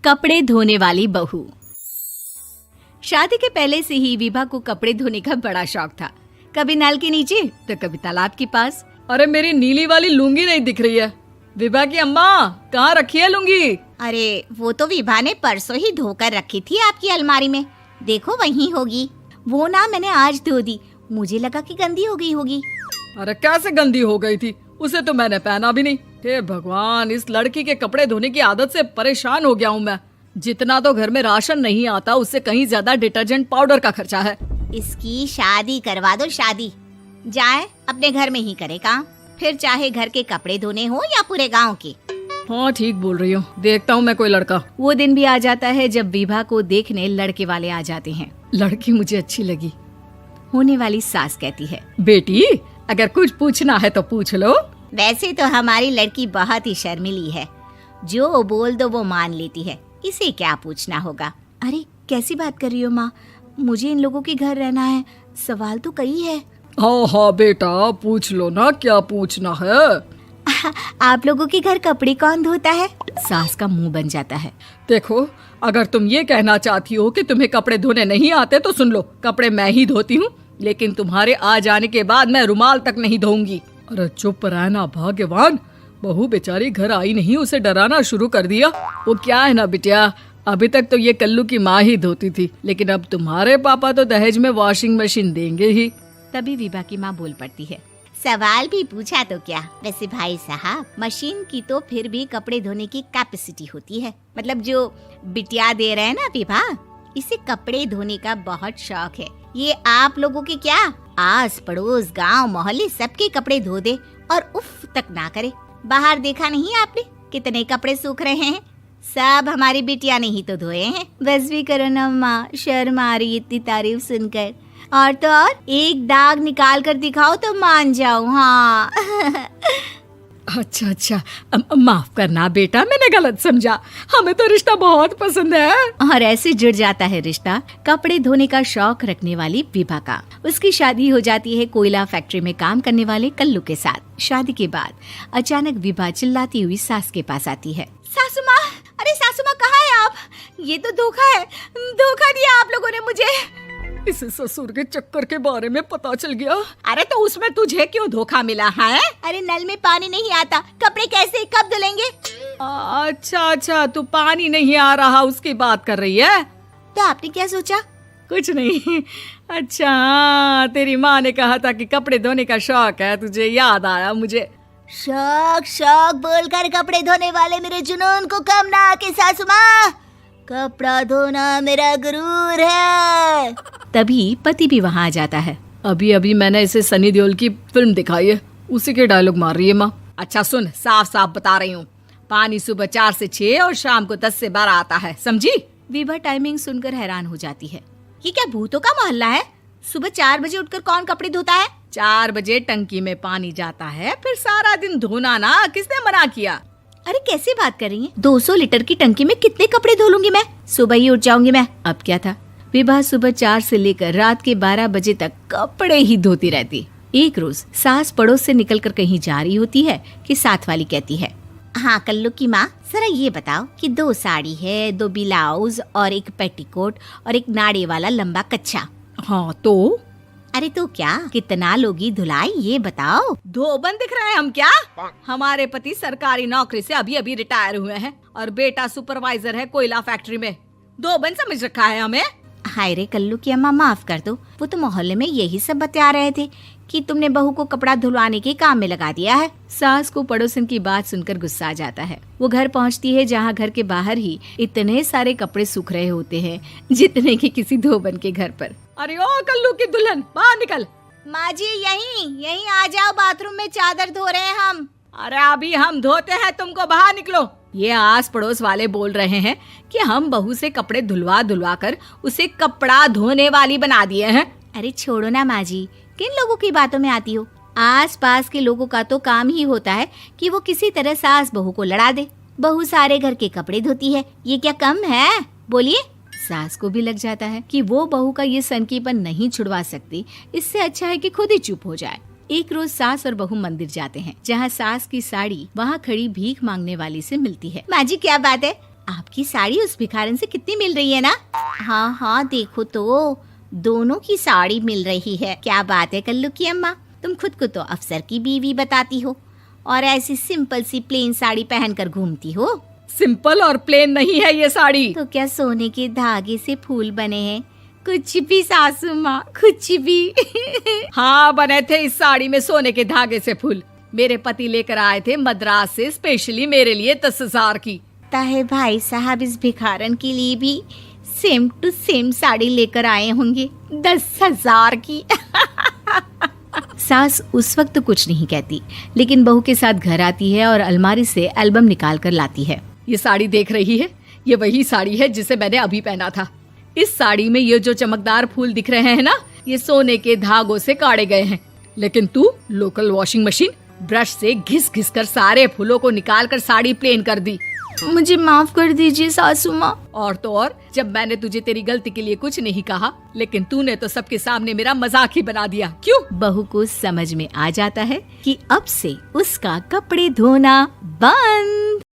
कपड़े धोने वाली बहू। शादी के पहले से ही विभा को कपड़े धोने का बड़ा शौक था। कभी नल के नीचे तो कभी तालाब के पास। अरे मेरी नीली वाली लुंगी नहीं दिख रही है। विभा की अम्मा, कहाँ रखी है लुंगी? अरे वो तो विभा ने परसों ही धोकर रखी थी आपकी अलमारी में, देखो वहीं होगी। वो ना मैंने आज धो दी, मुझे लगा कि गंदी हो गई होगी। अरे कैसे गंदी हो गई थी? उसे तो मैंने पहना भी नहीं। हे भगवान, इस लड़की के कपड़े धोने की आदत से परेशान हो गया हूँ मैं। जितना तो घर में राशन नहीं आता, उससे कहीं ज्यादा डिटर्जेंट पाउडर का खर्चा है। इसकी शादी करवा दो, शादी जाए अपने घर में ही करे काम, फिर चाहे घर के कपड़े धोने हो या पूरे गांव के। हाँ ठीक बोल रही हूँ, देखता हूँ मैं कोई लड़का। वो दिन भी आ जाता है जब विभा को देखने लड़के वाले आ जाते हैं। लड़की मुझे अच्छी लगी। होने वाली सास कहती है, बेटी अगर कुछ पूछना है तो पूछ लो। वैसे तो हमारी लड़की बहुत ही शर्मीली है, जो बोल दो वो मान लेती है, इसे क्या पूछना होगा। अरे कैसी बात कर रही हो माँ, मुझे इन लोगों के घर रहना है, सवाल तो कई है। हाँ हाँ बेटा, पूछ लो ना, क्या पूछना है। आप लोगों के घर कपड़े कौन धोता है? सास का मुंह बन जाता है। देखो, अगर तुम ये कहना चाहती हो कि तुम्हें कपड़े धोने नहीं आते तो सुन लो, कपड़े मैं ही धोती हूँ, लेकिन तुम्हारे आ जाने के बाद मैं रुमाल तक नहीं धोऊंगी। अरे चुप रहना भाग्यवान, बहू बेचारी घर आई नहीं, उसे डराना शुरू कर दिया। वो क्या है ना बिटिया, अभी तक तो ये कल्लू की माँ ही धोती थी, लेकिन अब तुम्हारे पापा तो दहेज में वॉशिंग मशीन देंगे ही। तभी विभा की माँ बोल पड़ती है, सवाल भी पूछा तो क्या। वैसे भाई साहब, मशीन की तो फिर भी कपड़े धोने की कैपेसिटी होती है। मतलब जो बिटिया दे रहे हैं ना विभा, इसे कपड़े धोने का बहुत शौक है। ये आप लोगों के क्या, आस पड़ोस गांव मोहल्ले सबके कपड़े धो दे और उफ तक ना करे। बाहर देखा नहीं आपने कितने कपड़े सूख रहे हैं? सब हमारी बिटिया ने ही तो धोए हैं। बस भी करो ना माँ, शर्म आ रही इतनी तारीफ सुनकर। और तो और एक दाग निकाल कर दिखाओ तो मान जाओ। हाँ अच्छा, माफ करना बेटा, मैंने गलत समझा। हमें तो रिश्ता बहुत पसंद है। और ऐसे जुड़ जाता है रिश्ता कपड़े धोने का शौक रखने वाली विभा का। उसकी शादी हो जाती है कोयला फैक्ट्री में काम करने वाले कल्लू के साथ। शादी के बाद अचानक विभा चिल्लाती हुई सास के पास आती है। सासू माँ, अरे सासू माँ कहाँ है आप? ये तो धोखा है, धोखा दिया आप लोगों ने मुझे। इसे ससुर के चक्कर के बारे में पता चल गया। अरे तो उसमें तुझे क्यों धोखा मिला है? अरे नल में पानी नहीं आता, कपड़े कैसे कब धुलेंगे? अच्छा, तू पानी नहीं आ रहा उसकी बात कर रही है। तो आपने क्या सोचा? कुछ नहीं। अच्छा, तेरी माँ ने कहा था कि कपड़े धोने का शौक है तुझे, याद आया मुझे। शौक बोलकर कपड़े धोने वाले मेरे जुनून को कम ना आके सासू माँ, कपड़ा धोना मेरा गुरूर है। तभी पति भी वहाँ आ जाता है। अभी मैंने इसे सनी देओल की फिल्म दिखाई है, उसी के डायलॉग मार रही है माँ। अच्छा सुन, साफ साफ बता रही हूँ, पानी सुबह 4 से 6 और शाम को 10 से 12 आता है, समझी? विभा टाइमिंग सुनकर हैरान हो जाती है। ये क्या भूतों का मोहल्ला है? सुबह 4 बजे उठकर कौन कपड़े धोता है? 4 बजे टंकी में पानी जाता है, फिर सारा दिन धोना ना, किसने मना किया? अरे कैसी बात कर रही हैं? 200 लीटर की टंकी में कितने कपड़े धो लूंगी मैं? सुबह ही उठ जाऊंगी मैं। अब क्या था, विभा सुबह 4 से लेकर रात के 12 बजे तक कपड़े ही धोती रहती। एक रोज सास पड़ोस से निकलकर कहीं जा रही होती है कि साथ वाली कहती है, हाँ कल्लू की माँ, जरा ये बताओ कि 2 साड़ी है, 2 ब्लाउज और एक पेटीकोट और एक नाड़े वाला लंबा कच्छा। हाँ तो? अरे तो क्या, कितना लोगी धुलाई ये बताओ। धोबन दिख रहे हैं हम क्या? हमारे पति सरकारी नौकरी से अभी रिटायर हुए हैं और बेटा सुपरवाइजर है कोयला फैक्ट्री में। धोबन समझ रखा है हमें? हाय रे कल्लू की अम्मा, माफ कर दो, वो तो मोहल्ले में यही सब बता रहे थे कि तुमने बहू को कपड़ा धुलवाने के काम में लगा दिया है। सास को पड़ोसन की बात सुनकर गुस्सा आ जाता है। वो घर पहुंचती है जहां घर के बाहर ही इतने सारे कपड़े सूख रहे होते हैं जितने कि किसी धोबन के घर पर। अरे ओ कल्लू की दुल्हन, बाहर निकल। माँ जी यहीं आ जाओ, बाथरूम में चादर धो रहे हैं हम। अरे अभी हम धोते हैं, तुमको बाहर निकलो। ये आस पड़ोस वाले बोल रहे हैं कि हम बहू से कपड़े धुलवा कर उसे कपड़ा धोने वाली बना दिए हैं। अरे छोड़ो ना माँ जी, किन लोगों की बातों में आती हो? आस पास के लोगों का तो काम ही होता है कि वो किसी तरह सास बहू को लड़ा दे। बहू सारे घर के कपड़े धोती है, ये क्या कम है? बोलिए। सास को भी लग जाता है कि वो बहू का ये सनकीपन नहीं छुड़वा सकती, इससे अच्छा है कि खुद ही चुप हो जाए। एक रोज सास और बहू मंदिर जाते हैं, जहाँ सास की साड़ी वहाँ खड़ी भीख मांगने वाली से मिलती है। माँ जी क्या बात है, आपकी साड़ी उस भिखारन से कितनी मिल रही है ना? हाँ हाँ देखो तो, दोनों की साड़ी मिल रही है। क्या बात है कल्लू की अम्मा, तुम खुद को तो अफसर की बीवी बताती हो और ऐसी सिंपल सी प्लेन साड़ी पहनकर घूमती हो। सिंपल और प्लेन नहीं है ये साड़ी। तो क्या सोने के धागे से फूल बने हैं? कुछ भी सासू माँ, कुछ भी। हाँ बने थे इस साड़ी में सोने के धागे से फूल। मेरे पति लेकर आए थे मद्रास से स्पेशली मेरे लिए 10,000 की। ताहे भाई साहब इस भिखारन के लिए भी सेम टू सेम साड़ी लेकर आए होंगे 10,000 की। सास उस वक्त तो कुछ नहीं कहती, लेकिन बहू के साथ घर आती है और अलमारी से एल्बम निकाल कर लाती है। ये साड़ी देख रही है, ये वही साड़ी है जिसे मैंने अभी पहना था। इस साड़ी में ये जो चमकदार फूल दिख रहे हैं ना, ये सोने के धागों से काढ़े गए हैं। लेकिन तू लोकल वॉशिंग मशीन ब्रश से घिस घिस कर सारे फूलों को निकाल कर साड़ी प्लेन कर दी। मुझे माफ कर दीजिए सासू माँ। और तो और, जब मैंने तुझे तेरी गलती के लिए कुछ नहीं कहा, लेकिन तूने तो सबके सामने मेरा मजाक ही बना दिया। क्यों? बहू को समझ में आ जाता है कि अब से उसका कपड़े धोना बंद।